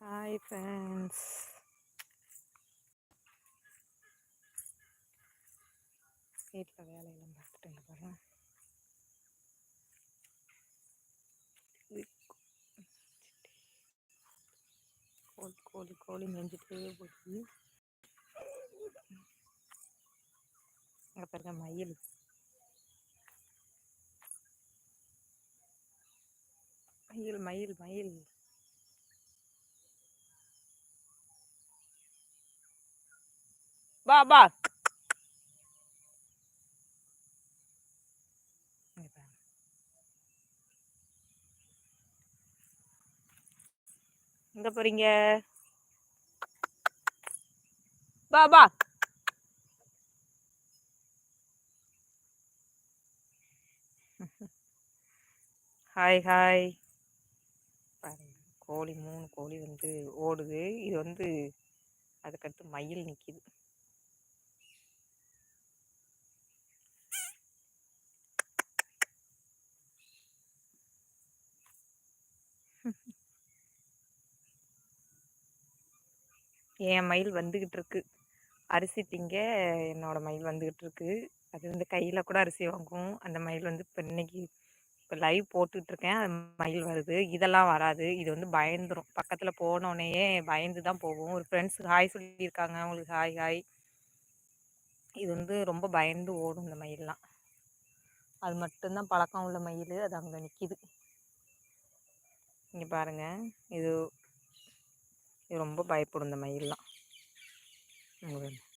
Hi friends, வீட்டில் வேலையெல்லாம் பார்த்துட்டு போகிறேன். கோழி நெஞ்சிட்டே போச்சு. அங்கே பாருங்க மயில். மயில் மயில் மயில் பா பா. எங்க போறீங்க? பா பா. Hi hi. பாருங்க, கோழி 3 கோழி ஓடுது. இது அதுக்கடுத்து மயில் நிக்குது. என் மயில் வந்துகிட்டு இருக்கு அரிசி திங்க. என்னோட மயில் வந்துகிட்டு இருக்கு. அது கையில கூட அரிசி வாங்கும். அந்த மயில் இப்போ இன்னைக்கு இப்போ லைவ் போட்டுட்டு இருக்கேன். அது மயில் வருது. இதெல்லாம் வராது. இது பயந்துரும். பக்கத்துல போனோடனேயே பயந்து தான் போகும். ஒரு ஃப்ரெண்ட்ஸுக்கு ஹாய் சொல்லியிருக்காங்க. உங்களுக்கு ஹாய் ஹாய். இது ரொம்ப பயந்து ஓடும் இந்த மயில்லாம். அது மட்டும்தான் பழக்கம் உள்ள மயில். அது அங்கே நிற்கிது. இங்கே பாருங்க, இது ரொம்ப பயப்படும் இந்த மயில்லாம்.